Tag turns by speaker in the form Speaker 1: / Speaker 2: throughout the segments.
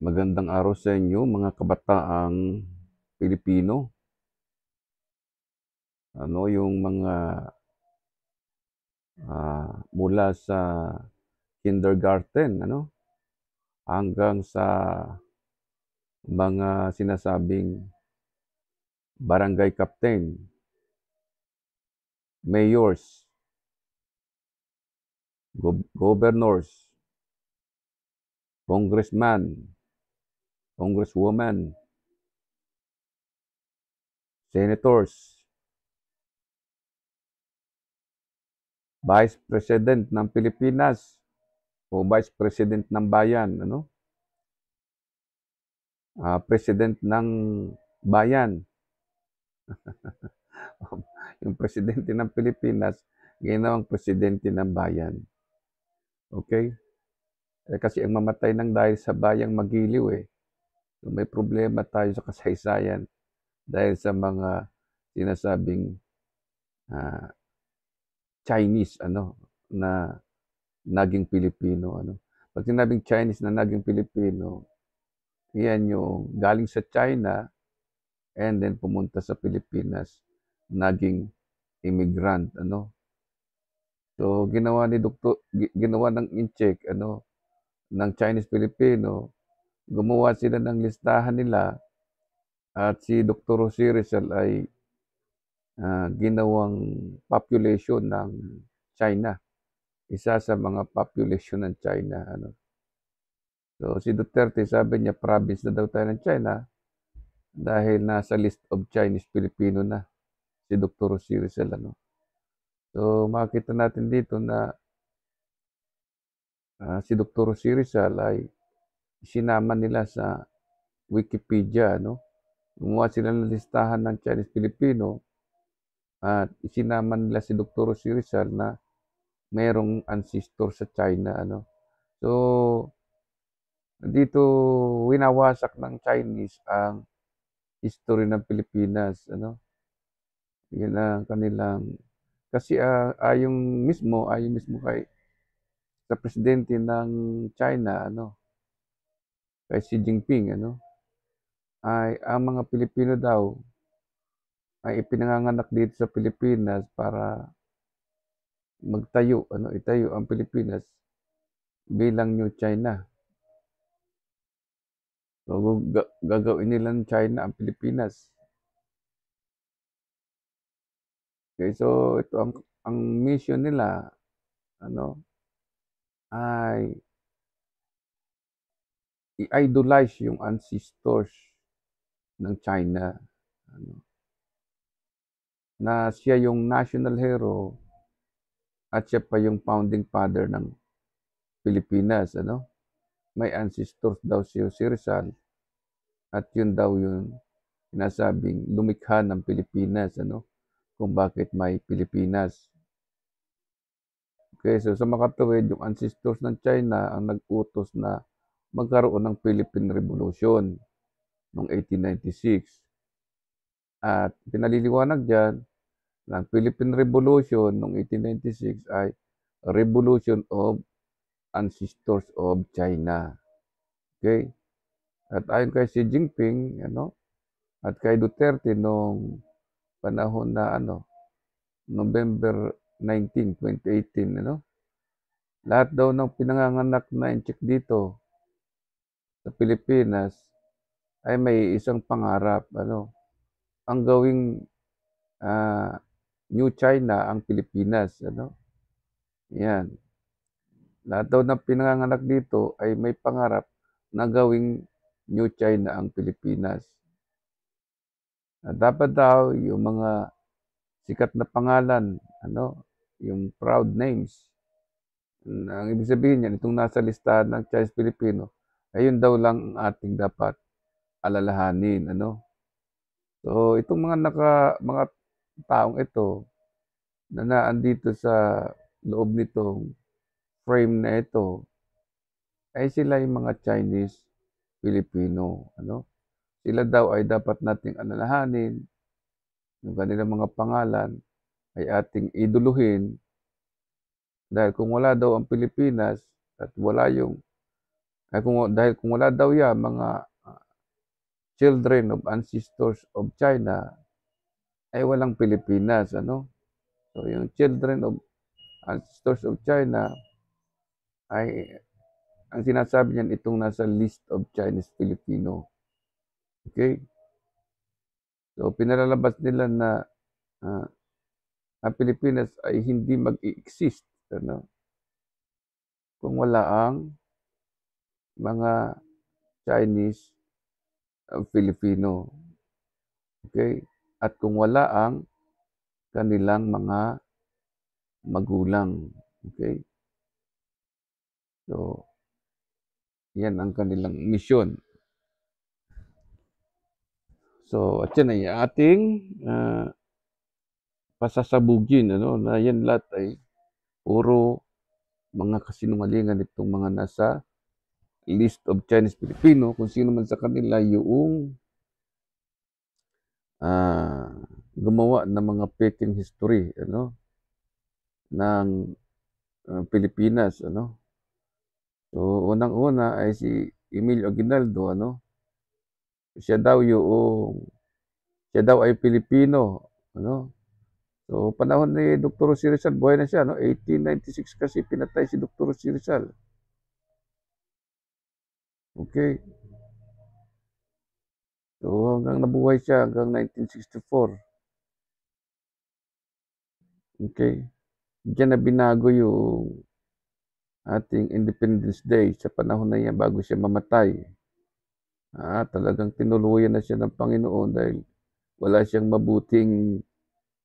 Speaker 1: Magandang araw sa inyo mga kabataang Pilipino. Yung mga, mula sa kindergarten hanggang sa mga sinasabing barangay captain, mayors, governors, congressman, congresswoman, senators, vice president ng Pilipinas o vice president ng bayan, president ng bayan. Yung presidente ng Pilipinas, ginawang presidente ng bayan. Okay? Kasi ang mamatay ng dahil sa bayang magiliw eh. So may problema tayo sa kasaysayan dahil sa mga sinasabing ah, Chinese na naging Pilipino. Pag sinabing Chinese na naging Pilipino, yan yung galing sa China and then pumunta sa Pilipinas, naging immigrant. So ginawa ng incheck ng Chinese Filipino, gumawa sila ng listahan nila at si Dr. Jose Rizal ay ginawang population ng China. Isa sa mga population ng China. So si Duterte sabi niya province na daw tayo ng China dahil nasa list of Chinese Filipino na si Dr. Jose Rizal. So makita natin dito na si Dr. Jose Rizal ay sinama nila sa Wikipedia. Gumawa sila ng listahan ng Chinese Filipino at isinama nila si Dr. Jose Rizal na merong ancestor sa China. So, dito winawasak ng Chinese ang history ng Pilipinas. Yan ang kanilang, kasi ayon mismo kay sa presidente ng China, kay Xi Jinping, ay ang mga Pilipino daw ay ipinanganganak dito sa Pilipinas para itayo ang Pilipinas bilang New China. So, gagawin nilang China ang Pilipinas. Okay, so ito ang mission nila ay i-idolize yung ancestors ng China, na siya yung national hero at siya pa yung founding father ng Pilipinas. May ancestors daw si Rizal at yun daw yung sinasabing lumikha ng Pilipinas, kung bakit may Pilipinas. Okay, so sa makatuwid, yung ancestors ng China ang nag-utos na magkaroon ng Philippine Revolution noong 1896. At pinaliliwanag dyan, ng Philippine Revolution noong 1896 ay Revolution of Ancestors of China. Okay? At ayon kay Xi Jinping, at kay Duterte noong panahon na November 19, 2018, lahat daw ng pinanganganak na incheck dito sa Pilipinas ay may isang pangarap, ang gawing New China ang Pilipinas, Yan. Lahat daw ng pinanganganak dito ay may pangarap na gawing New China ang Pilipinas. At dapat daw yung mga sikat na pangalan, yung proud names. Ang ibig sabihin yan, itong nasa listahan ng Chinese Filipino, ayun daw lang ang ating dapat alalahanin, So, itong mga taong ito na naandito sa loob nitong frame na ito, ay sila yung mga Chinese Filipino, Sila daw ay dapat nating alalahanin, yung kanilang mga pangalan ay ating iduluhin dahil kung wala daw ang Pilipinas at wala yung Dahil kung wala daw yan, mga children of ancestors of China, ay walang Pilipinas, ano? So, yung children of ancestors of China ay ang sinasabi niyan itong nasa list of Chinese Filipino. Okay? So, pinalalabas nila na ah, ang Pilipinas ay hindi mag-i-exist, ano, kung wala ang mga Chinese Filipino. Okay? At kung wala ang kanilang mga magulang. Okay? So, yan ang kanilang misyon. So, at yan ay ating pasasabugin, ano, na yan lahat ay puro mga kasinungalingan itong mga nasa list of Chinese Filipino, kung sino man sa kanila yung gumawa ng mga peking history, ano, ng Pilipinas, ano. So, unang-una ay si Emilio Aguinaldo, ano. Siya daw ay Pilipino, ano. So, panahon ni Dr. Jose Rizal, buhay na siya, no? 1896 kasi pinatay si Dr. Jose Rizal. Okay. So, hanggang nabuhay siya hanggang 1964. Okay. Diyan na binago yung ating Independence Day sa panahon na yan bago siya mamatay. Talagang tinuluyan na siya ng Panginoon dahil wala siyang mabuting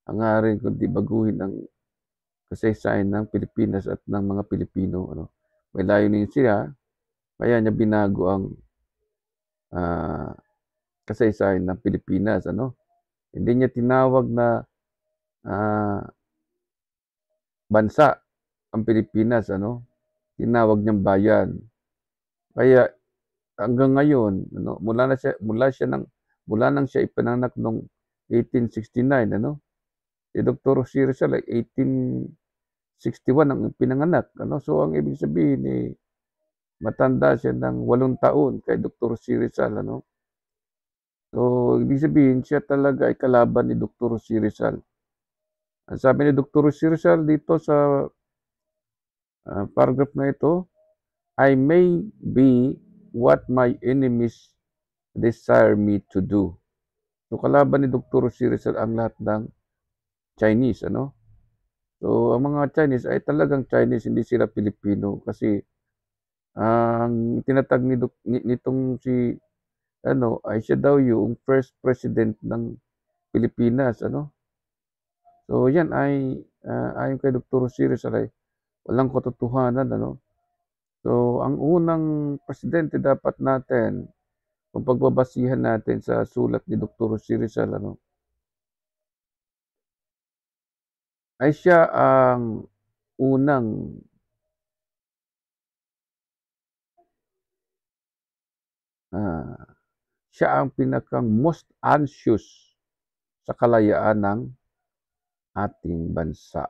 Speaker 1: hangarin kundi baguhin ang kasaysayan ng Pilipinas at ng mga Pilipino, ano. May layunin siya, kaya niya binago ang kasaysayan ng Pilipinas, ano. Hindi niya tinawag na bansa ang Pilipinas, ano. Tinawag niyang bayan. Kaya hanggang ngayon, ano, mula nang siya ipinanganak noong 1869, ano. Si Dr. Jose Rizal ay 1861 ang pinanganak, ano. So ang ibig sabihin matanda siya ng 8 taon kay Dr. Jose Rizal, ano. So ibig sabihin siya talaga ay kalaban ni Dr. Jose Rizal. Ang sabi ni Dr. Jose Rizal dito sa paragraph na ito, I may be what my enemies desire me to do. So kalaban ni Dr. Jose Rizal ang lahat ng Chinese, ano. So ang mga Chinese ay talagang Chinese, hindi sila Pilipino kasi ang tinatag nitong si ano ay siya daw yung first president ng Pilipinas, ano. So yan ay ayon kay Dr. Jose Rizal ay walang katotohanan, ano. So ang unang presidente dapat natin kung pagbabasihan natin sa sulat ni Dr. Jose Rizal, ano, ay siya ang unang siya ang pinakang most anxious sa kalayaan ng ating bansa.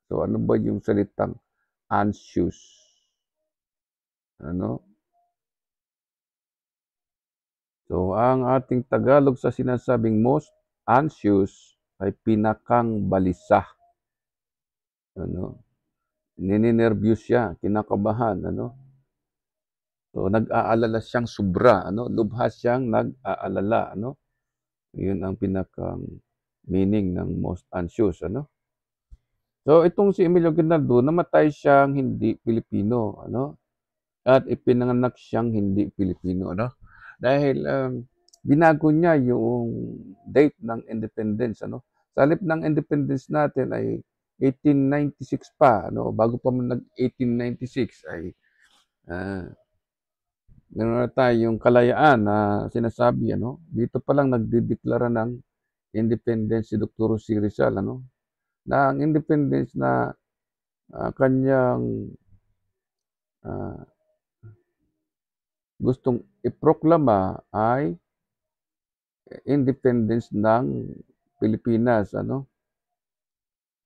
Speaker 1: So ano ba yung salitang anxious? Ano? So ang ating Tagalog sa sinasabing most anxious ay pinakang balisa. Ano? Ninenervyos siya, kinakabahan, ano? So nag-aalala siyang sobra, ano? Lubha siyang nag-aalala, ano? 'Yun ang pinakang meaning ng most anxious, ano? So itong si Emilio Aguinaldo namatay siyang hindi Pilipino, ano? At ipinanganak siyang hindi Pilipino, ano? Dahil binago niya yung date ng independence, ano? Sa halip ng independence natin ay 1896 pa, ano? Bago pa man nag-1896 ay meron na tayong kalayaan na sinasabi, ano? Dito pa lang nagdedeklara ng independence si Dr. Jose Rizal, ano? Na ang independence na kanyang gustong iproklama ay independence ng Pilipinas, ano.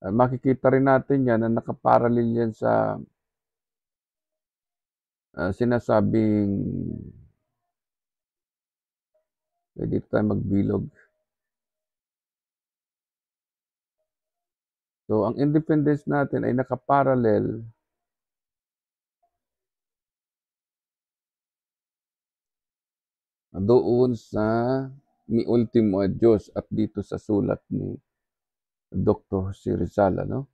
Speaker 1: Makikita rin natin yan na nakaparallel yan sa sinasabing puwede tayong magbilog. So, ang independence natin ay nakaparallel doon sa "Mi Ultimo Adios" at dito sa sulat ni Dr. Jose Rizal, ano.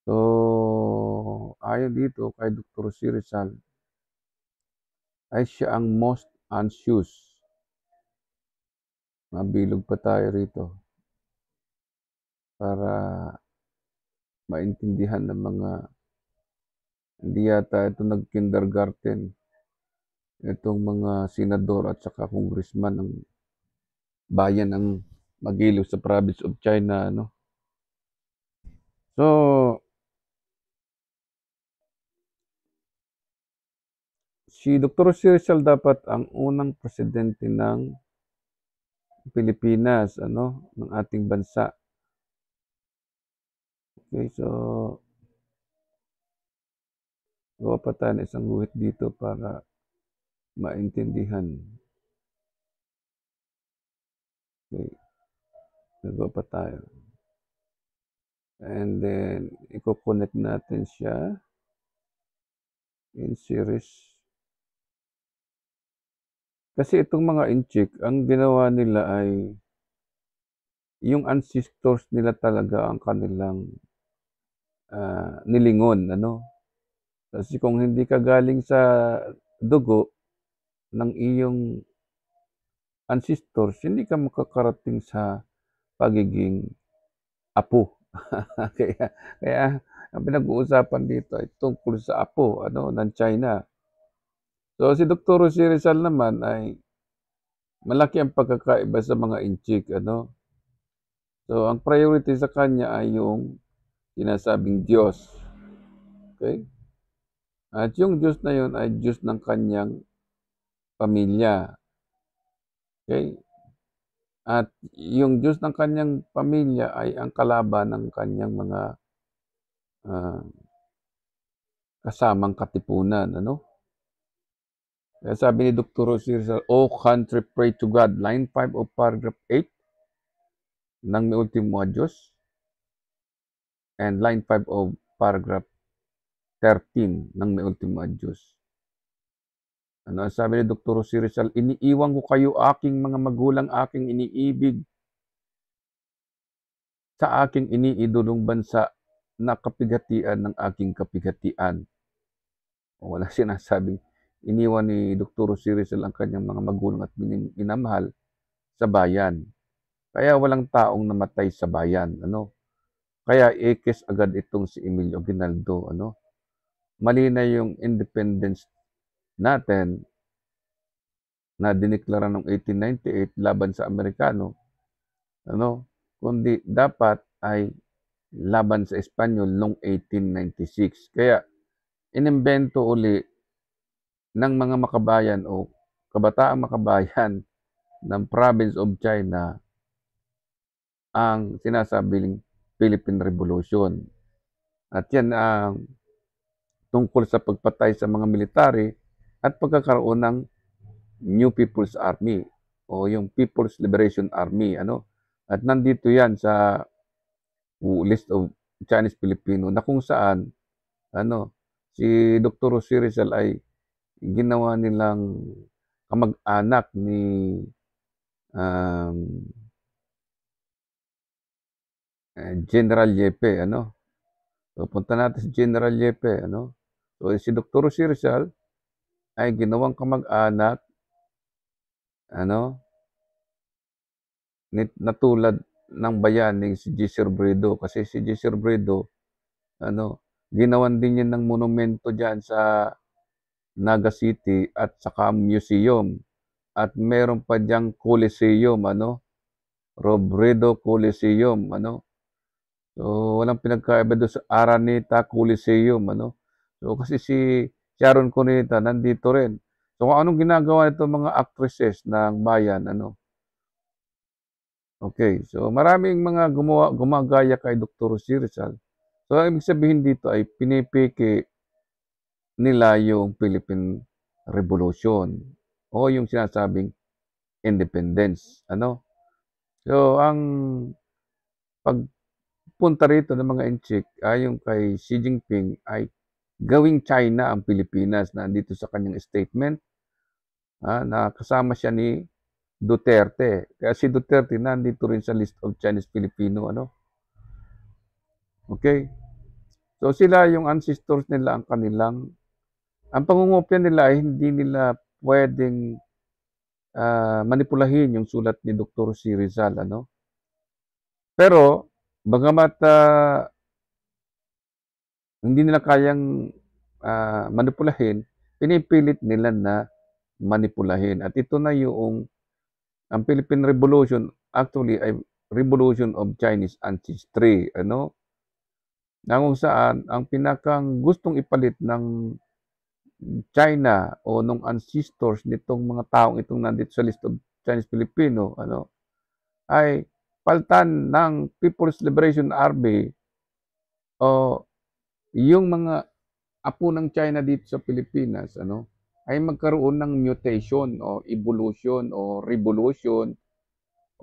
Speaker 1: So, ayon dito kay Dr. Jose Rizal ay siya ang most anxious. Mabilog pa tayo rito para maintindihan ng mga hindi yata ito nag-kindergarten, itong mga senador at saka congressman ng bayan ng Magilo sa province of China, ano. So, si Dr. Jose Rizal dapat ang unang presidente ng Pilipinas, ano, ng ating bansa. Okay, so gawa pa tayo ng isang guhit dito para maintindihan. Okay, gagawa pa tayo. And then, iko-connect natin siya in series. Kasi itong mga inchik, ang ginawa nila ay yung ancestors nila talaga ang kanilang nilingon, ano. Kasi kung hindi ka galing sa dugo ng iyong ancestors, hindi ka makakarating sa pagiging apo. Kaya kaya ang pinag-uusapan dito ay tungkol sa apo, ano, ng China. So, si Dr. Jose Rizal naman ay malaki ang pagkakaiba sa mga inchik, ano. So, ang priority sa kanya ay yung sinasabing Diyos, okey? At yung Diyos na yun ay Diyos ng kanyang pamilya, okey? At yung Diyos ng kanyang pamilya ay ang kalaban ng kanyang mga, ah, kasamang katipunan, ano. Kaya sabi ni Dr. Jose Rizal, "O country, pray to God," line 5 of paragraph 8 ng Mi Ultimo Adios and line 5 of paragraph 13 ng Mi Ultimo Adios. Ano ang sabi ni Dr. Jose Rizal, "Iniiwan ko kayo aking mga magulang, aking iniibig, sa aking iniidolong bansa na kapighatian ng aking kapighatian." Walang sinasabing iniwan ni Dr. Jose Rizal ang kanyang mga magulang at minamahal sa bayan. Kaya walang taong namatay sa bayan, ano. Kaya ekis agad itong si Emilio Aguinaldo, ano. Mali na yung independence natin na dineklara noong 1898 laban sa Amerikano, ano, kundi dapat ay laban sa Espanyol noong 1896. Kaya inimbento uli ng mga makabayan o kabataang makabayan ng province of China ang sinasabing Philippine Revolution. At yan ang tungkol sa pagpatay sa mga military at pagkakaroon ng New People's Army o yung People's Liberation Army, ano. At nandito yan sa list of Chinese Filipino na kung saan ano, si Dr. Jose Rizal ay ginawa nilang kamag-anak ni, um, General Yepe, ano. So, punta natin si General Yepe, ano. So, si Dr. Jose Rizal ay ginawang kamag-anak, ano, na tulad ng bayaning si J.C. Robredo. Kasi si J.C. Robredo, ano, ginawan din yan ng monumento diyan sa Naga City at saka museum. At meron pa diyang Coliseum, ano, Robredo Coliseum, ano. So, walang pinagkaiba do'n sa Araneta Coliseum, ano. So, kasi si Sharon Cuneta nandito rin. So, kung anong ginagawa nitong mga actresses ng bayan, ano. Okay, so maraming mga gumagaya kay Dr. Jose Rizal. So, ang ibig sabihin dito ay pinipiki nila yung Philippine Revolution o yung sinasabing independence, ano. So, ang pagpunta rito ng mga Inchik ayon kay Xi Jinping ay gawing China ang Pilipinas na andito sa kanyang statement, na kasama siya ni Duterte. Kaya si Duterte nandito rin sa list of Chinese Filipino, ano. Okay? So, sila yung ancestors nila ang pangungopia nila ay hindi nila puwedeng, manipulahin yung sulat ni Dr. C. Rizal, ano. Pero bagamat, hindi nila kayang, manipulahin, pinipilit nila na manipulahin at ito na yung ang Philippine Revolution actually ay revolution of Chinese ancestry, ano. Na kung saan ang pinakang gustong ipalit ng China o nung ancestors nitong mga taong itong nandito sa list of Chinese Filipino, ano, ay palitan ng People's Liberation Army o yung mga apo ng China dito sa Pilipinas, ano, ay magkaroon ng mutation o evolution o revolution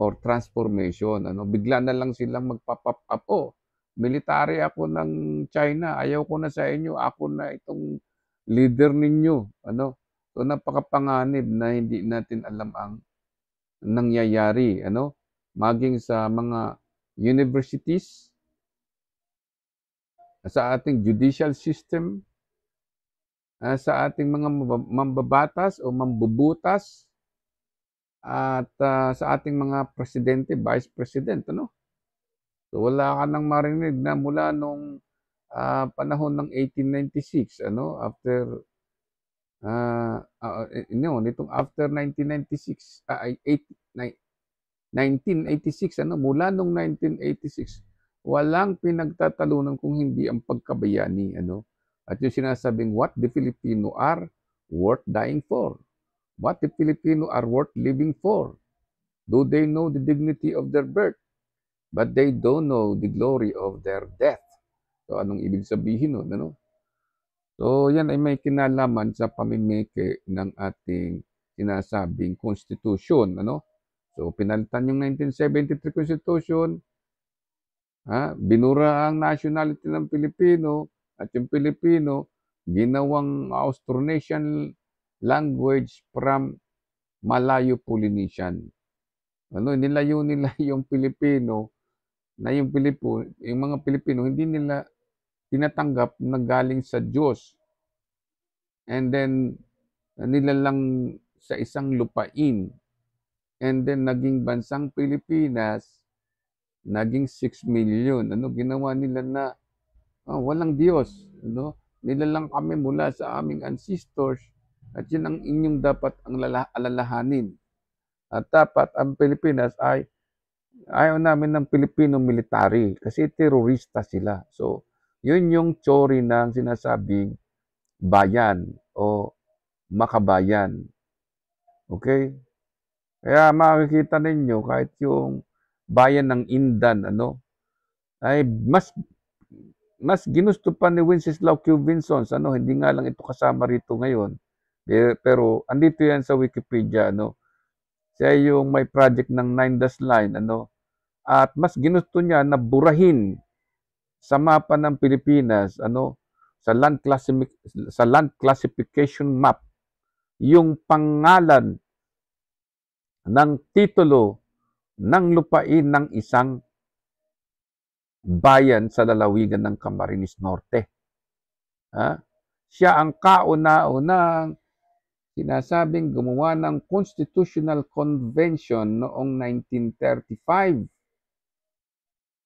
Speaker 1: or transformation, ano. Bigla na lang silang magpa-pop up, "Oh, military ako ng China, ayaw ko na sa inyo, ako na itong leader ninyo," ano. So, napakapanganib na hindi natin alam ang nangyayari, ano, maging sa mga universities, sa ating judicial system, sa ating mga mambabatas o mambubutas at, sa ating mga presidente, vice president, ano. So, wala ka ng marinig na mula nung, panahon ng 1896, ano, after, nitong after 1996, ay 1986, ano, mula nung 1986, walang pinagtatalunan kung hindi ang pagkabayani, ano. At yung sinasabing, "What the Filipino are worth dying for? What the Filipino are worth living for? Do they know the dignity of their birth? But they don't know the glory of their death." So, anong ibig sabihin nun, ano? So, yan ay may kinalaman sa pamimiki ng ating sinasabing konstitusyon, ano? So, pinalitan yung 1973 Constitution, binura ang nationality ng Pilipino at yung Pilipino ginawang Austronesian language from Malayo-Polynesian. Ano, nilayo nila yung Pilipino na yung mga Pilipino hindi nila tinatanggap na galing sa Diyos. And then nilalang sa isang lupain. And then naging bansang Pilipinas, naging 6 million. Ano, ginawa nila na walang Diyos, ano? Nilalang kami mula sa aming ancestors at yun ang inyong dapat ang alalahanin. At dapat ang Pilipinas ay ayaw namin ng Filipino military kasi terorista sila. So, yun yung theory ng sinasabing bayan o makabayan. Okay? Kaya makikita ninyo kahit yung bayan ng Indan, ano, ay mas ginusto pa ni Wenceslao Q. Vinsons, ano, hindi nga lang ito kasama rito ngayon. Pero andito yan sa Wikipedia, ano. Siya yung may project ng 9 Dash Line, ano. At mas ginusto niya na burahin sa mapa ng Pilipinas, ano, sa land classification map, yung pangalan ng titulo ng lupain ng isang bayan sa lalawigan ng Camarines Norte. Siya ang kauna-unang sinasabing gumawa ng Constitutional Convention noong 1935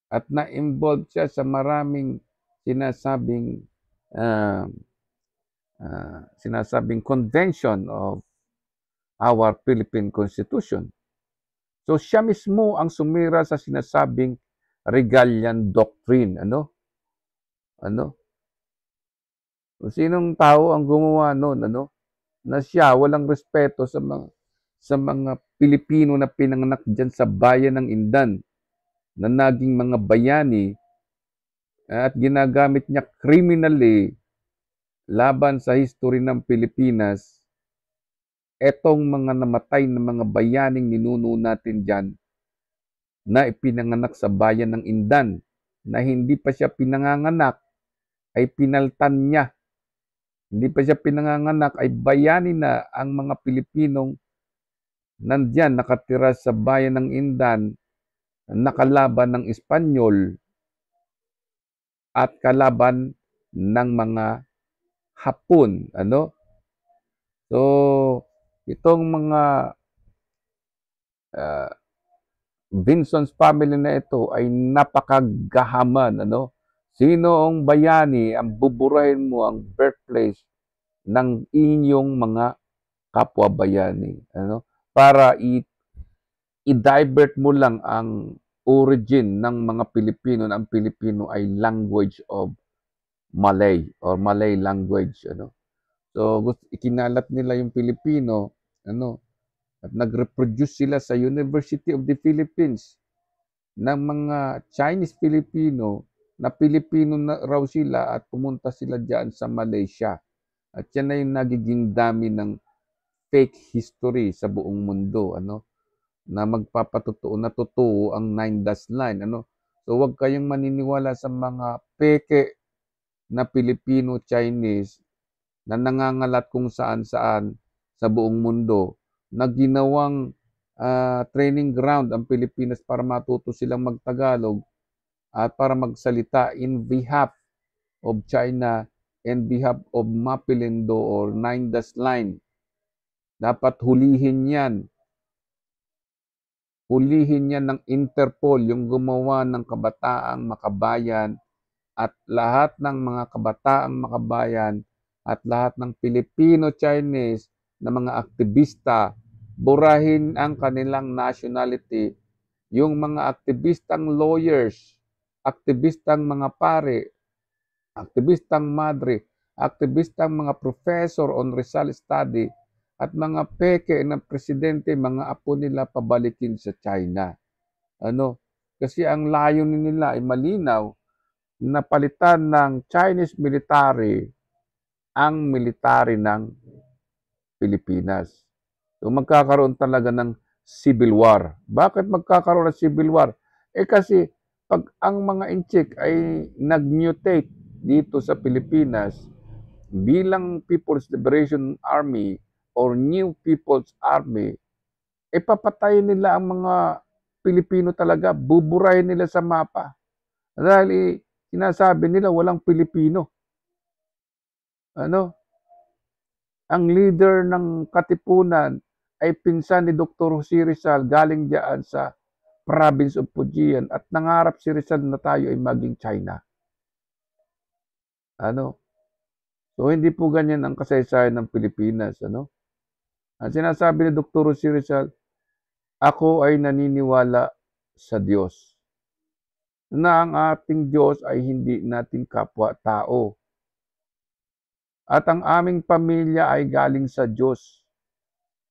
Speaker 1: at na-involved siya sa maraming sinasabing convention of our Philippine Constitution. So siya mismo ang sumira sa sinasabing Regalian Doctrine, ano? Sinong tao ang gumawa noon, ano? Na siya walang respeto sa mga Pilipino na pinanganak diyan sa bayan ng Indan na naging mga bayani at ginagamit niya criminally laban sa history ng Pilipinas, etong mga namatay na mga bayaning ninuno natin dyan na ipinanganak sa bayan ng Indan, na hindi pa siya pinanganganak ay pinaltan niya. Hindi pa siya pinanganganak ay bayani na ang mga Pilipinong nandyan nakatira sa bayan ng Indan, nakalaban ng Espanyol at kalaban ng mga Hapon. Ano? So, itong mga Vinson's family na ito ay napakagahaman. Ano? Sino ang bayani ang buburahin mo ang birthplace ng inyong mga kapwa bayani? Ano? Para i-divert mo lang ang origin ng mga Pilipino, na ang Pilipino ay language of Malay or Malay language. Ano? So, ikinalat nila yung Pilipino, ano, at nag-reproduce sila sa University of the Philippines ng mga Chinese Filipino na Pilipino na raw sila at pumunta sila diyan sa Malaysia. At yan na yung nagiging dami ng fake history sa buong mundo, ano, na magpapatotoo na totoo ang 9-line, ano. So wag kayong maniniwala sa mga peke na Filipino-Chinese na nangangalat kung saan-saan sa buong mundo, na ginawang training ground ang Pilipinas para matuto silang magtagalog at para magsalita in behalf of China and behalf of Mapilindo or 9-line. Dapat hulihin yan. Hulihin yan ng Interpol, yung gumawa ng Kabataang Makabayan, at lahat ng mga Kabataang Makabayan at lahat ng Filipino-Chinese na mga aktivista, burahin ang kanilang nationality. Yung mga aktivistang lawyers, aktivistang mga pare, aktivistang madre, aktivistang mga professor on Rizal Study, at mga peke na presidente, mga apo nila pabalikin sa China. Ano? Kasi ang layunin nila ay malinaw, na palitan ng Chinese military ang military ng Pilipinas. So magkakaroon talaga ng civil war. Bakit magkakaroon ng civil war? Kasi pag ang mga Inchik ay nag-mutate dito sa Pilipinas bilang People's Liberation Army or New People's Army, papatayin nila ang mga Pilipino talaga, buburahin nila sa mapa. Dahil sinasabi nila walang Pilipino. Ano? Ang leader ng Katipunan ay pinsan ni Dr. Jose Rizal, galing diyan sa province of Fujian, at nangarap si Rizal na tayo ay maging China. Ano? So hindi po ganyan ang kasaysayan ng Pilipinas. Ano? Ang sinasabi ni Dr. Jose Rizal, ako ay naniniwala sa Diyos, na ang ating Diyos ay hindi nating kapwa-tao. At ang aming pamilya ay galing sa Diyos.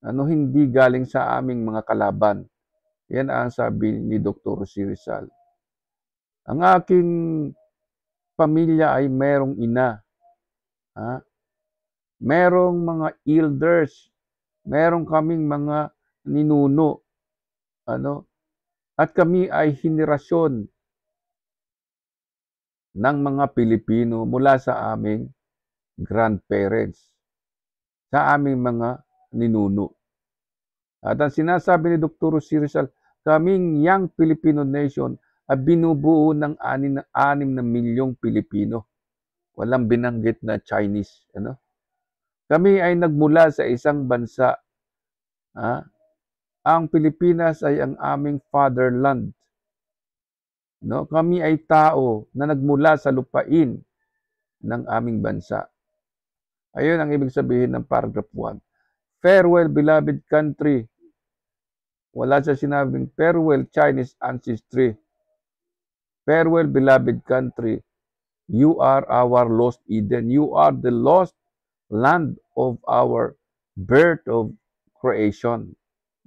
Speaker 1: Ano, hindi galing sa aming mga kalaban. Yan ang sabi ni Dr. Jose Rizal. Ang aking pamilya ay merong ina. Merong mga elders. Merong kaming mga ninuno. Ano? At kami ay henerasyon ng mga Pilipino mula sa aming grandparents, sa aming mga ninuno. At ang sinasabi ni Dr. Jose Rizal, kaming Young Filipino Nation ay binubuo ng 6 na milyong Pilipino. Walang binanggit na Chinese. Ano? Kami ay nagmula sa isang bansa. Ang Pilipinas ay ang aming fatherland. No? Kami ay tao na nagmula sa lupain ng aming bansa. Ayun ang ibig sabihin ng paragraph 1. Farewell, beloved country. Wala siya sinabing farewell, Chinese ancestry. Farewell, beloved country. You are our lost Eden. You are the lost land of our birth of creation.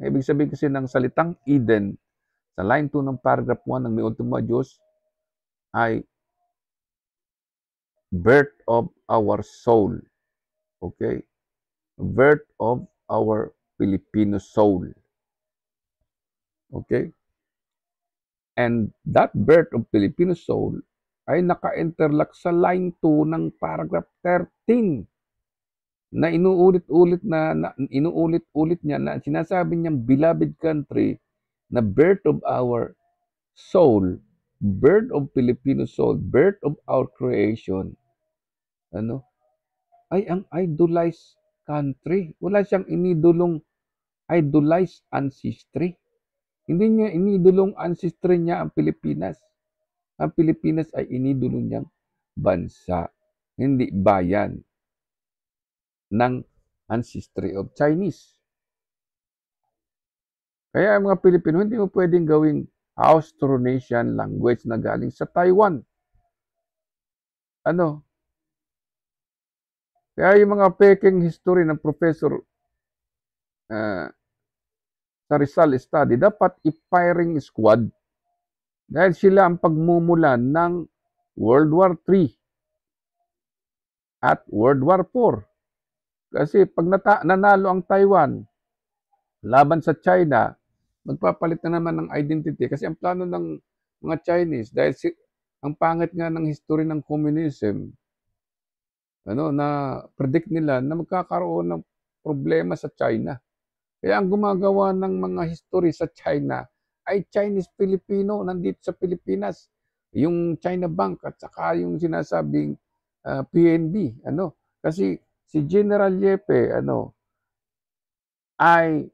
Speaker 1: Ibig sabihin kasi ng salitang Eden, sa line 2 ng paragraph 1 ng May Ultimo Diyos, ay birth of our soul. Okay? Birth of our Filipino soul. Okay? And that birth of Filipino soul ay naka-interlock sa line 2 ng paragraph 13 na inuulit-ulit niya na sinasabi niyang beloved country na birth of our soul, birth of Filipino soul, birth of our creation, ano, ay ang idolized country. Wala siyang inidolong idolized ancestry. Hindi niya inidolong ancestry niya ang Pilipinas. Ang Pilipinas ay inidolo niyang bansa, hindi bayan ng ancestry of Chinese. Kaya ang mga Pilipino, hindi mo pwedeng gawing Austronesian language na galing sa Taiwan. Ano? Kaya yung mga peking history ng professor sa Rizal Study, dapat i-firing squad dahil sila ang pagmumulan ng World War III at World War IV. Kasi pag nanalo ang Taiwan laban sa China, magpapalit na naman ng identity. Kasi ang plano ng mga Chinese, dahil ang pangit nga ng history ng communism, na predict nila na magkakaroon ng problema sa China. Kaya ang gumagawa ng mga history sa China ay Chinese-Filipino nandito sa Pilipinas. Yung China Bank at saka yung sinasabing PNB. Kasi si General Yepe ay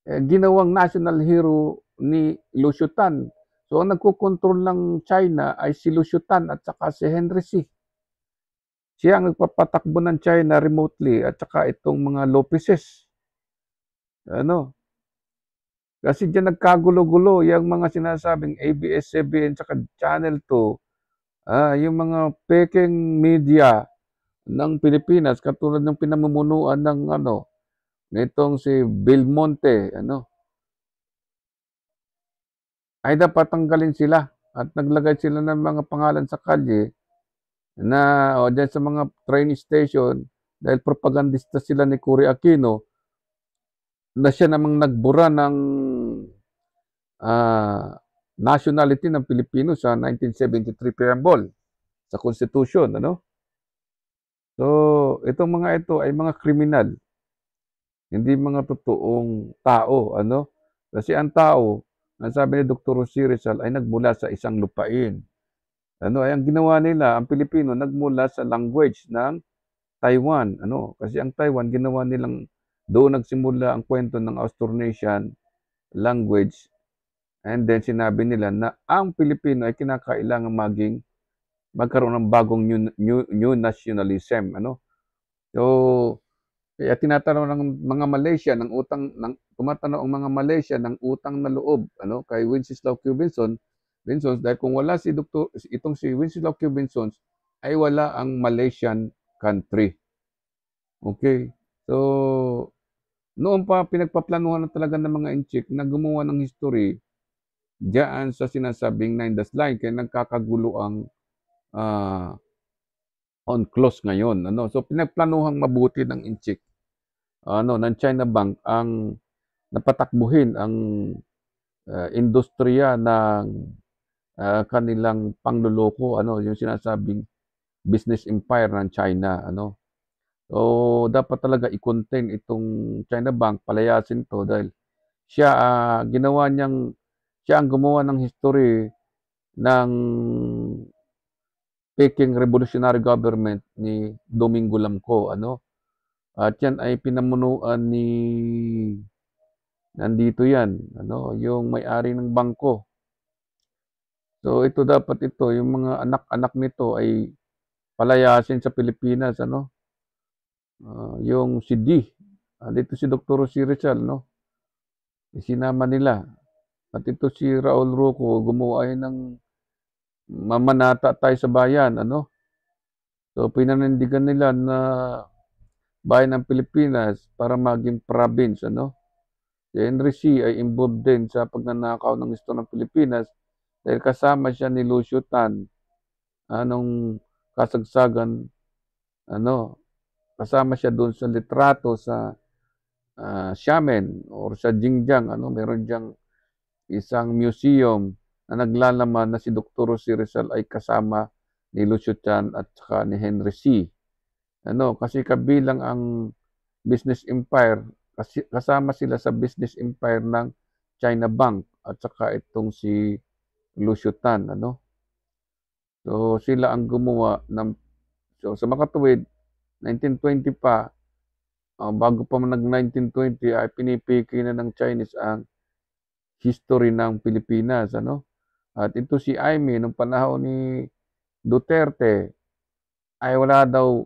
Speaker 1: ginawang national hero ni Lu Xiotan. So ang nagkokontrol ng China ay si Lu Xiotan at saka si Henry C. Siya ang nagpapatakbo ng China remotely at saka itong mga Lopezes. Kasi diyan nagkagulo-gulo yung mga sinasabing ABS-CBN saka Channel 2, yung mga peking media ng Pilipinas katulad ng pinamumunuan ng nitong si Belmonte, ay dapat tanggalin sila at naglagay sila ng mga pangalan sa kalye na diyan sa mga train station dahil propagandista sila ni Cory Aquino na siya namang nagbura ng nationality ng Pilipino sa 1973 preamble sa Constitution, So, itong mga ito ay mga kriminal, hindi mga totoong tao, Kasi ang tao, ang sabi ni Dr. Rosie Rizal, ay nagmula sa isang lupain. Ay ang ginawa nila, ang Pilipino, nagmula sa language ng Taiwan, Kasi ang Taiwan, ginawa nilang, doon nagsimula ang kwento ng Austronesian language. And then sinabi nila na ang Pilipino ay kinakailangan magkaroon ng bagong new nationalism, So kaya tinatanong ng mga Malaysia tumatanong ang mga Malaysia ng utang na loob kay Wenceslao Q. Bensons dahil kung wala itong si Wenceslao Q. Bensons ay wala ang Malaysian country. Okay? So noon pa pinagpaplanuhan na talaga ng mga Inchik na gumawa ng history diyan sa sinasabing 9 dash line kaya nagkakagulo ang UNCLOS ngayon. So pinagplanuhang mabuti ng Inchik ng China Bank ang napatakbuhin ang industriya ng kanilang pangluloko, yung sinasabing business empire ng China, So dapat talaga i-contain itong China Bank, palayasin to dahil siya siya ang gumawa ng history ng Peking Revolutionary Government ni Domingo Lamco, At yan ay pinamunuan nandito yan, yung may-ari ng bangko. So yung mga anak-anak nito ay palayasin sa Pilipinas, yung si D, dito si Dr. Rosie Rizal, Isinama nila. At ito si Raul Roco, gumawa ay ng mamanata tayo sa bayan, So pinanindigan nila na bayan ng Pilipinas para maging province, Si Henry C. ay involved din sa pagnanakaw ng gusto ng Pilipinas dahil kasama siya ni Lu Xiotan nung kasagsagan ano, kasama siya do'n sa litrato sa, Xiamen or sa Xinjiang ano, meron diyang isang museum na naglalaman na si Dr. Jose Rizal ay kasama ni Lucio Tan at saka ni Henry C. Ano, kasi kabilang ang business empire, kasi kasama sila sa business empire ng China Bank at saka itong si Lucio Tan, ano. So, sila ang gumawa ng sa makatuwid 1920 pa, bago pa man nag-1920 ay pinipiki na ng Chinese ang history ng Pilipinas, ano. At ito si Aimee nung panahon ni Duterte ay wala daw,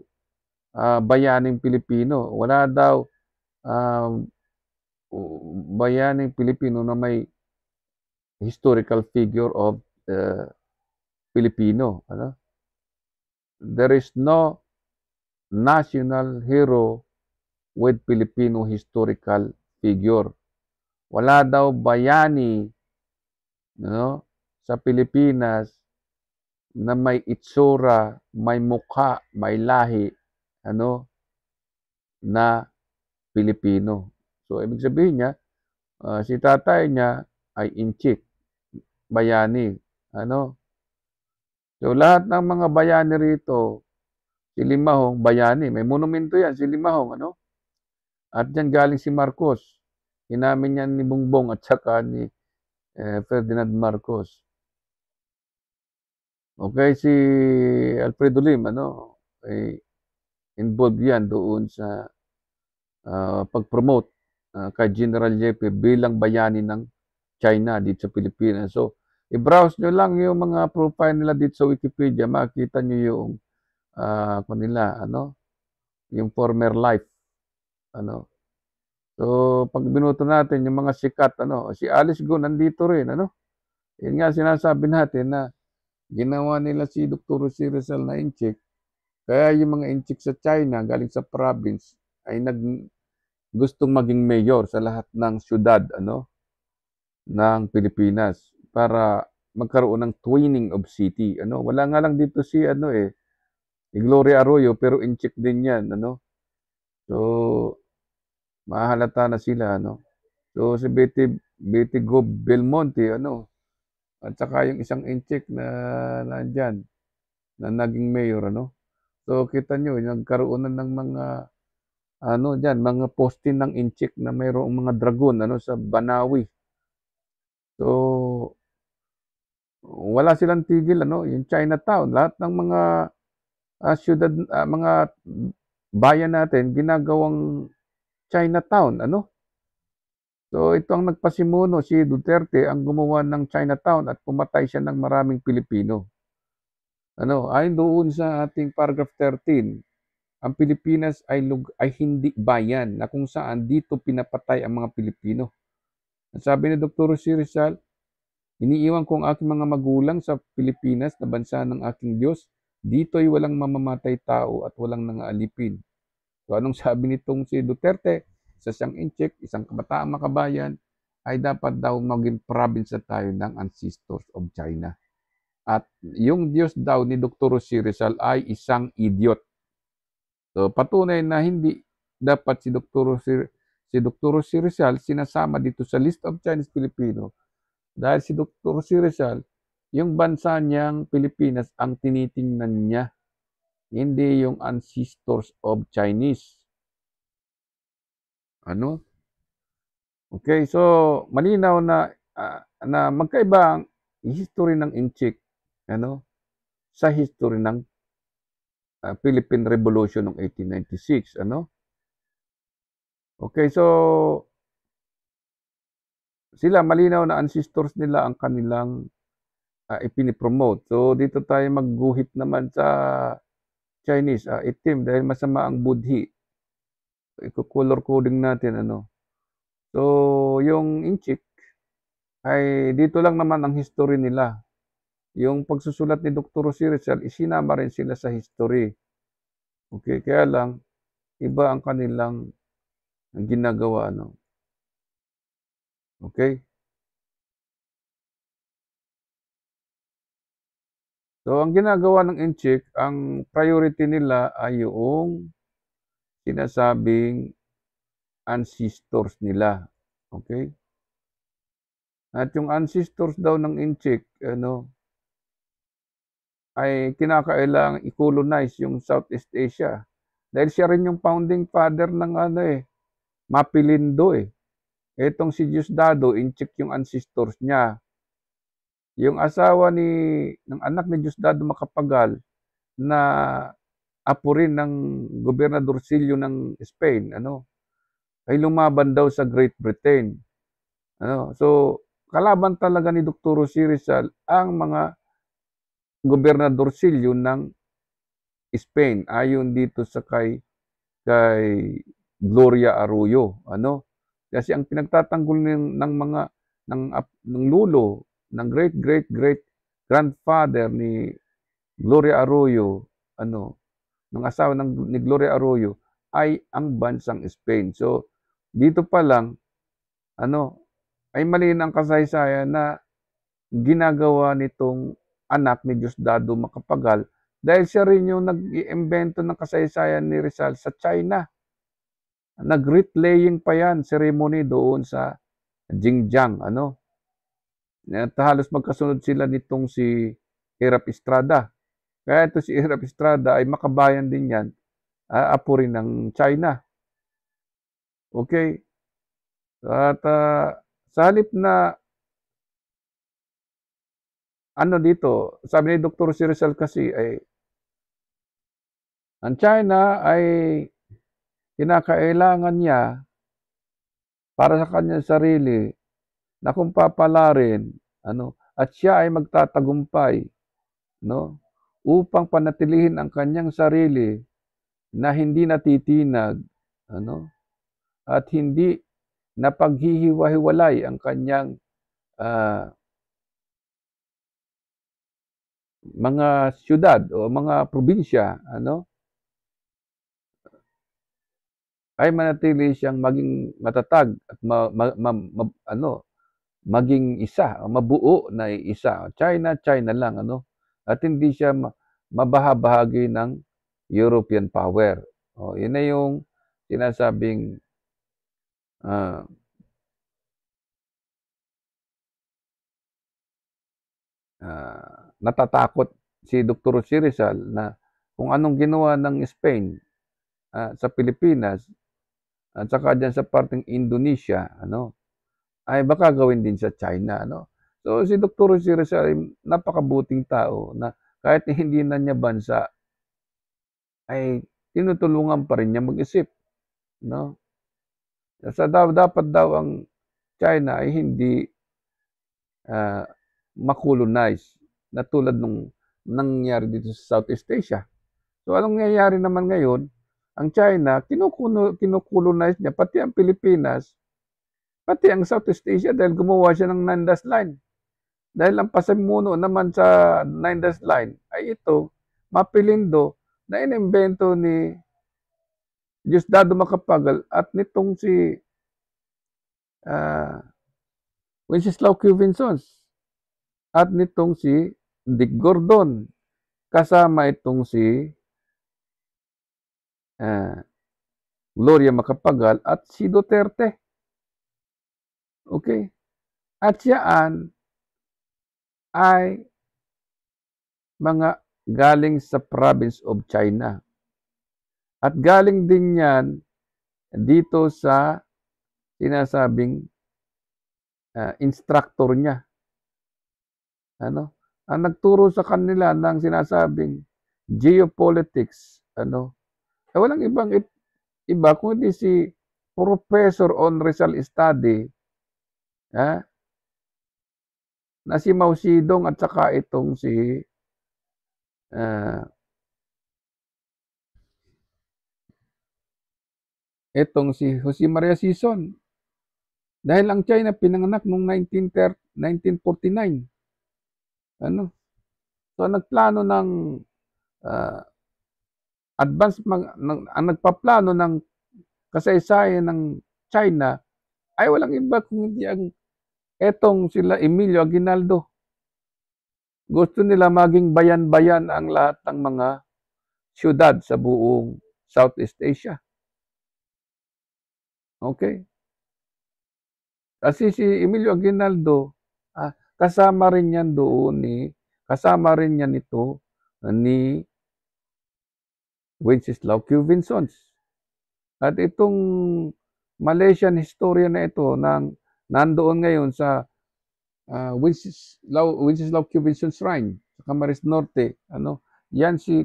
Speaker 1: bayaning Pilipino, wala daw, um, bayaning Pilipino na may historical figure of, Filipino, ano. There is no national hero with Filipino historical figure. Wala daw bayani, no, sa Pilipinas na may itsura, may mukha, may lahi, ano, na Pilipino. So, ibig sabihin niya, si tatay niya ay inchik, bayani, ano. So, lahat ng mga bayani rito, si Limahong bayani, may monumento yan, si Limahong, ano. At diyan galing si Marcos, inamin yan ni Bongbong at saka ni, Ferdinand Marcos. Okay, si Alfredo Lim ano, eh, involved yan doon sa, pag-promote, kay General Yepe bilang bayani ng China dito sa Pilipinas. So, i-browse niyo lang yung mga profile nila dito sa Wikipedia, makikita niyo yung, kanila ano, yung former life, ano. So, 'pag binuto natin yung mga sikat ano, si Alice Go nandito rin ano. Yun nga sinasabi natin na ginawa nila si Dr. Jose Rizal na inchik, kaya yung mga inchik sa China galing sa province ay gustong maging mayor sa lahat ng siyudad ano, ng Pilipinas para magkaroon ng twinning of city ano. Wala nga lang dito si ano, si Gloria Arroyo pero inchik din 'yan ano. So, mahahalata na sila ano. So, si Betty Go Belmonte ano, at saka yung isang inchik na nandiyan na naging mayor ano. So, kita niyo nagkaroon na ng mga ano diyan, mga poste ng inchik na mayroong mga dragon ano sa Banawi. So, wala silang tigil ano, yung Chinatown, lahat ng mga, siyudad, mga bayan natin ginagawang Chinatown ano. So, ito ang nagpasimuno, si Duterte ang gumawa ng Chinatown at pumatay siya ng maraming Pilipino. Ano, ayon doon sa ating paragraph 13, ang Pilipinas ay hindi bayan na kung saan dito pinapatay ang mga Pilipino. Ang sabi ni Dr. Jose Rizal, iniiwan ko ang aking mga magulang sa Pilipinas na bansa ng aking Diyos. Dito'y walang mamamatay tao at walang nangaalipin. So anong sabi nitong si Duterte? Sa siyang inchik, isang kabataang makabayan, ay dapat daw maging province tayo ng ancestors of China. At yung Diyos daw ni Dr. Jose Rizal ay isang idiot. So patunay na hindi dapat si Dr. Jose Rizal sinasama dito sa list of Chinese Filipino dahil si Dr. Jose Rizal, yung bansa niyang Pilipinas ang tinitingnan niya, hindi yung ancestors of Chinese. Ano? Okay, so malinaw na, na magkaiba ang history ng inchik ano, sa history ng, Philippine Revolution noong 1896 ano. Okay, so sila malinaw na ancestors nila ang kanilang, ipini-promote. So dito tayo magguhit naman sa Chinese, itim dahil masama ang budhi. Iko-color coding natin ano. So yung inchik ay dito lang naman ang history nila. Yung pagsusulat ni Dr. Jose Rizal, isinama rin sila sa history. Okay, kaya lang iba ang kanilang ginagawa ano. Okay? So, ang ginagawa ng Inchik, ang priority nila ay yung sinasabing ancestors nila, okay? At yung ancestors daw ng Inchik ano, ay kinakailangang i-colonize yung Southeast Asia. Dahil siya rin yung founding father ng ano Mapilindo Etong si Diosdado, Inchik yung ancestors niya. Yung asawa ng anak ni Diosdado Macapagal na apo rin ng gobernadorcillo ng Spain, ay lumaban daw sa Great Britain. So kalaban talaga ni Dr. Jose Rizal ang mga gobernadorcillo ng Spain ayon dito sa kay Gloria Arroyo, Kasi ang pinagtatanggol ng mga ng lulo ng great grandfather ni Gloria Arroyo, ng asawa ni Gloria Arroyo ay ang bansang Spain. So dito pa lang ay mali ang kasaysayan na ginagawa nitong anak ni Diosdado Macapagal dahil siya rin yung nag-iimbento ng kasaysayan ni Rizal sa China. Nag-wreath laying pa yan, ceremony doon sa Xinjiang, At halos magkasunod sila nitong si Hirap Estrada. Kaya ito si Hirap Estrada ay makabayan din yan, apo rin ng China. Okay? At sa halip na dito, sabi ni Dr. Si Rizal kasi ay ang China ay kinakailangan niya para sa kanyang sarili na kung papalarin, at siya ay magtatagumpay, upang panatilihin ang kanyang sarili na hindi natitinag, at hindi napaghihiwa-hiwalay ang kanyang mga siyudad o mga probinsya, ay manatili siyang maging matatag at maging isa, mabuo na isa. China lang, at hindi siya mabahabahagi ng European power. Yun na yung sinasabing natatakot si Dr. Jose Rizal na kung anong ginawa ng Spain sa Pilipinas at saka dyan sa parteng Indonesia, ay baka gawin din sa China, So si Dr. Jose Rizal ay napakabuting tao na kahit hindi na niya bansa, ay tinutulungan pa rin niya mag-isip, dapat daw ang China ay hindi makolonize na tulad nung nangyari dito sa Southeast Asia. So anong nangyayari naman ngayon? Ang China, kinukolonize niya pati ang Pilipinas, pati ang Southeast Asia dahil gumawa siya ng Nandas Line. Dahil ang pasimuno naman sa Nandas Line ay ito, Mapilindo, na inimbento ni Diosdado Macapagal at nitong si Wenceslao Quevinsons at nitong si Dick Gordon kasama itong si Gloria Macapagal at si Duterte. Okay? At siyaan ay mga galing sa province of China. At galing din yan dito sa sinasabing instructor niya. Ang nagturo sa kanila ng sinasabing geopolitics, walang iba kundi si Professor on Rizal Study, na si Mao Zedong at saka itong si Jose Maria Sison. Dahil ang China pinanganak noong 1949. So nagplano ng ang nagpaplano ng kasaysayan ng China ay walang iba kundi ang etong sila Emilio Aguinaldo Gusto nila maging bayan-bayan ang lahat ng mga siyudad sa buong Southeast Asia. Okay? Kasi si Emilio Aguinaldo, kasama rin yan doon kasama rin yan ito ni Wenceslao Q. Vinzons. At itong Malaysian historian na ito nandoon ngayon sa Wenceslao Q. Vinzons Shrine sa Camarines Norte. Yan si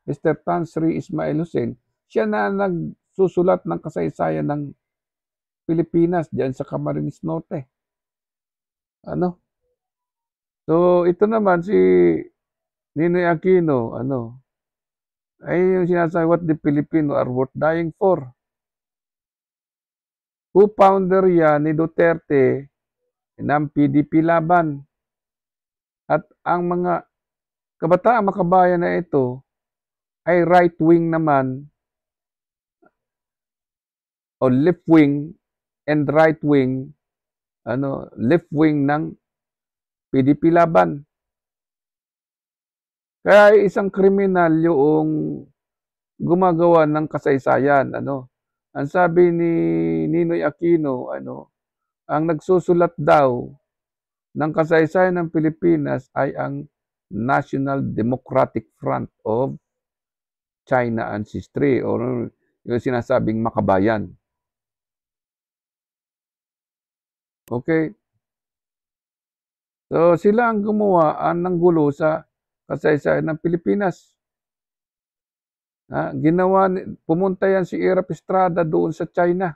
Speaker 1: Mr. Tan Sri Ismail Hussein. Siya na nagsusulat ng kasaysayan ng Pilipinas diyan sa Camarines Norte. So ito naman si Ninoy Aquino, ay yung sinasabi what the Filipino are worth dying for. Co-founder yan ni Duterte ng PDP Laban. At ang mga kabataan makabayan na ito ay right wing naman o left wing and right wing, left wing ng PDP Laban. Kaya isang kriminal yung gumagawa ng kasaysayan. Ang sabi ni Ninoy Aquino, ang nagsusulat daw ng kasaysayan ng Pilipinas ay ang National Democratic Front of China Ancestry or yung sinasabing makabayan. Okay? So sila ang gumawa ng gulo sa kasaysayan ng Pilipinas. Pumunta yan si Erap Estrada doon sa China.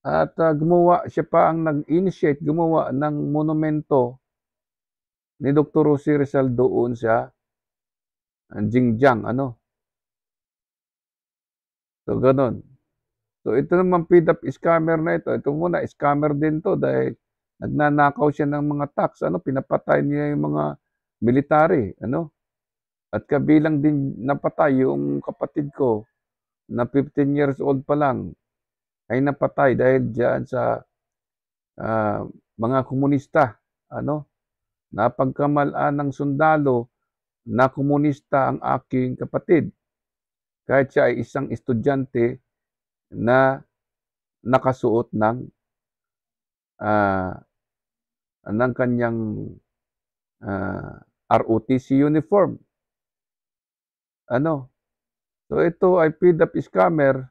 Speaker 1: At siya pa ang nag-initiate, gumawa ng monumento ni Dr. Rosie Rizal doon sa Xinjiang. So, ganon. So, ito naman PDAP scammer na ito. Ito muna, scammer din to dahil nagnanakaw siya ng mga tax. Pinapatay niya yung mga military. At kabilang din napatay yung kapatid ko na 15 years old pa lang ay napatay dahil diyan sa mga komunista. Napagkamalaan ng sundalo na komunista ang aking kapatid. Kahit siya ay isang estudyante na nakasuot ng kanyang ROTC uniform. So ito ay PDAP scammer.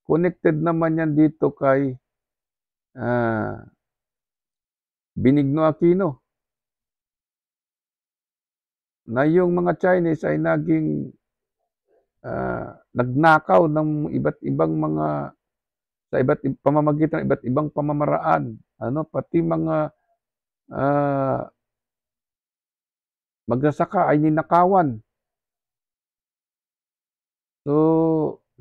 Speaker 1: Connected naman yan dito kay Benigno Aquino. Na yung mga Chinese ay naging nagnakaw ng iba't ibang mga sa pamamagitan ng iba't ibang pamamaraan. Pati mga magsasaka ay ninakawan. So,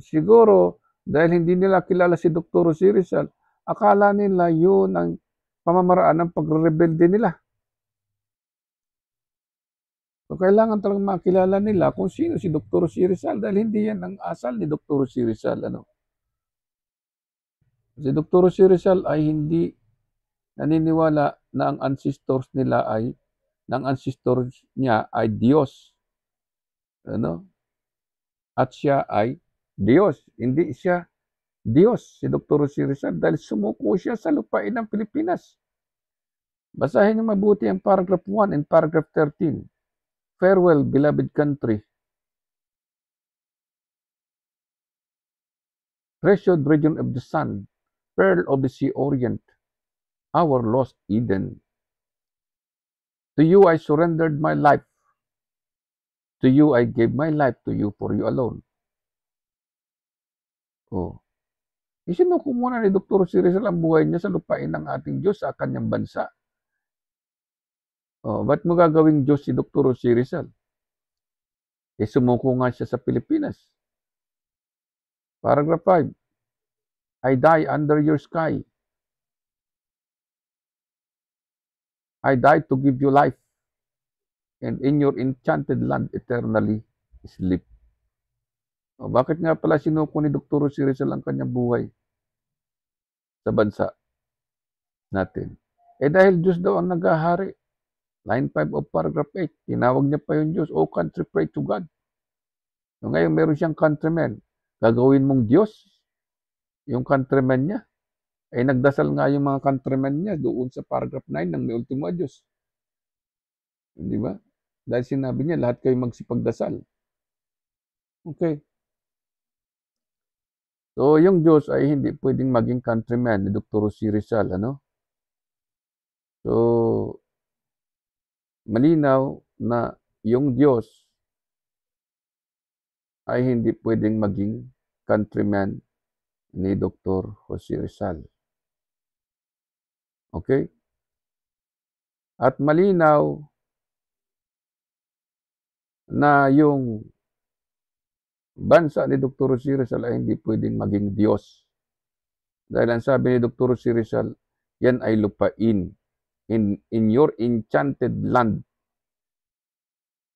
Speaker 1: siguro, dahil hindi nila kilala si Dr. Rosie Rizal, akala nila yun ang pamamaraan ng pagre-rebelde nila. So, kailangan talagang makilala nila kung sino si Dr. Rosie Rizal dahil hindi yan ang asal ni Dr. Rosie Rizal. Si Dr. Rosie Rizal ay hindi naniniwala na ang ancestors niya ay Diyos. At siya ay Diyos. Hindi siya Diyos, si Dr. Rosie Rizal, dahil sumuko siya sa lupain ng Pilipinas. Basahin niyo mabuti ang paragraph 1 and paragraph 13. Farewell, beloved country. Treasured region of the sun, pearl of the sea orient, our lost Eden. To you I surrendered my life. To you I gave my life to you for you alone. Isinuko muna ni Dr. Rosie Rizal ang buhay niya sa lupain ng ating Diyos sa kanyang bansa. Ba't mo gagawing Diyos si Dr. Rosie Rizal? Sumuko nga siya sa Pilipinas. Paragraph 5. I die under your sky. I die to give you life. And in your enchanted land eternally sleep. Bakit nga pala sinuko ni Dr. Rosie Rizal ang kanyang buhay sa bansa natin? Dahil Diyos daw ang naghahari. Line 5 of paragraph 8, tinawag niya pa yung Diyos, "O country, pray to God." So ngayon meron siyang countrymen, gagawin mong Diyos yung countryman niya. Nagdasal nga yung mga countrymen niya doon sa paragraph 9 ng may ultimo Diyos. Di ba? Dahil sinabi niya, lahat kayo magsipagdasal. Okay. So, yung Diyos ay hindi pwedeng maging countryman ni Dr. Jose Rizal, ano? So, malinaw na yung Diyos ay hindi pwedeng maging countryman ni Dr. Jose Rizal. Okay? At malinaw na yung bansa ni Dr. Jose Rizal ay hindi pwedeng maging Diyos. Dahil ang sabi ni Dr. Jose Rizal, yan ay lupain. In your enchanted land,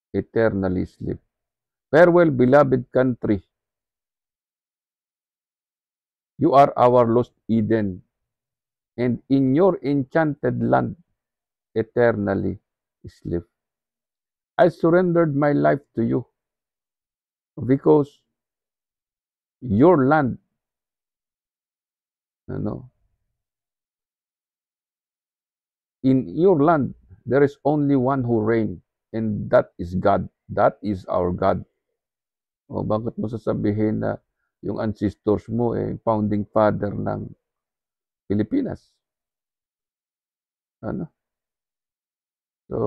Speaker 1: eternally sleep. Farewell, beloved country. You are our lost Eden. And in your enchanted land, eternally sleep. I surrendered my life to you because your land, in your land, there is only one who reigns, and that is God. That is our God. O bakit mo sasabihin na yung ancestors mo founding father ng Pilipinas? Ano? So,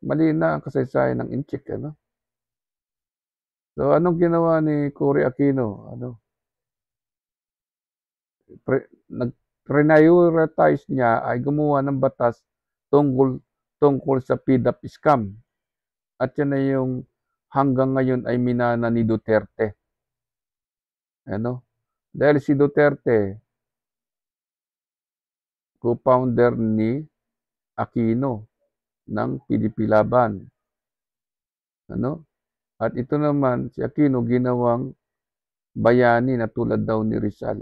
Speaker 1: mali na ang kasaysayan ng Inchik, ano? So, anong ginawa ni Cory Aquino? Nag-prioritize niya ay gumawa ng batas tungkol sa PDAP scam. At yan na yung hanggang ngayon ay minana ni Duterte. Dahil si Duterte, co-founder ni Aquino ng PDP Laban. At ito naman, si Aquino ginawang bayani na tulad daw ni Rizal.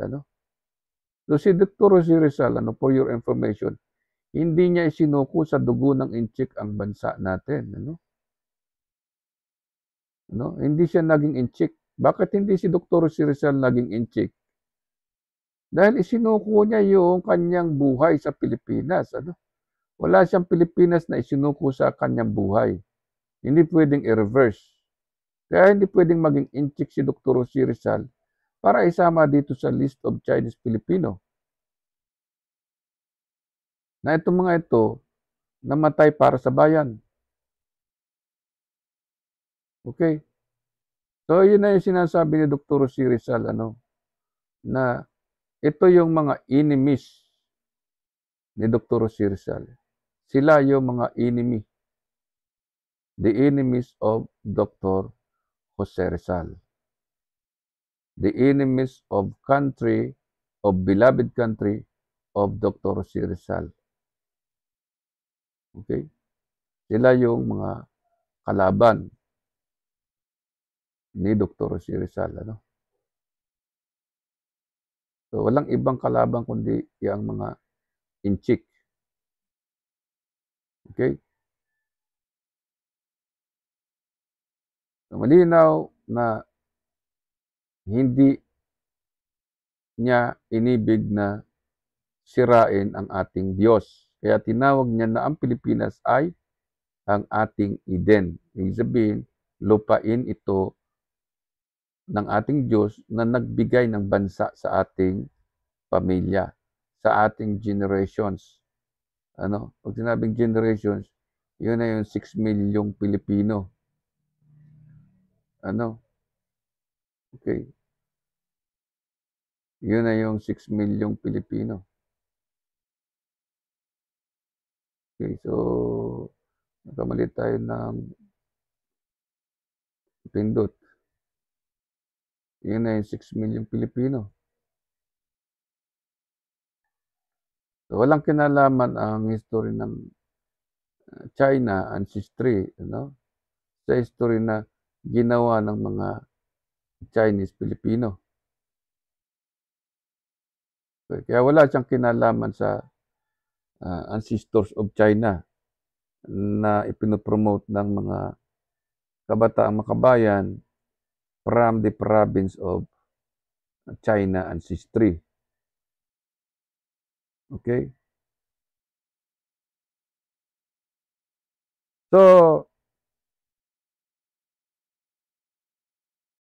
Speaker 1: So si Dr. Jose Rizal, for your information, hindi niya isinuko sa dugo ng Inchik ang bansa natin. Hindi siya naging Inchik. Bakit hindi si Dr. Jose Rizal naging Inchik? Dahil isinuko niya yung kanyang buhay sa Pilipinas. Wala siyang Pilipinas na isinuko sa kanyang buhay. Hindi pwedeng i-reverse. Kaya hindi pwedeng maging Inchik si Dr. Jose Rizal para isama dito sa list of Chinese Filipino. Na itong mga ito, namatay para sa bayan. Okay? So, yun na yung sinasabi ni Dr. Jose Rizal, na ito yung mga enemies ni Dr. Jose Rizal. Sila yung mga enemy. The enemies of Dr. Jose Rizal. The enemies of country, of beloved country, of Dr. Jose Rizal. Okay? Sila yung mga kalaban ni Dr. Jose Rizal. So, walang ibang kalaban kundi yung mga Inchik. Okay? So, malinaw na hindi niya inibig na sirain ang ating Diyos. Kaya tinawag niya na ang Pilipinas ay ang ating Eden. Ibig sabihin, lupain ito ng ating Diyos na nagbigay ng bansa sa ating pamilya, sa ating generations. Pag sinabing generations, yun na yung 6 milyong Pilipino. Okay. Yun na yung 6 milyong Pilipino. Okay, so nakamali tayo ng pindot. Yun na yung 6 milyong Pilipino. So, walang kinalaman ang history ng China ancestry, sa history na ginawa ng mga Chinese Filipino. Okay, kaya wala siyang kinalaman sa ancestors of China na ipinopromote ng mga kabataang makabayan from the province of China ancestry. Okay? So,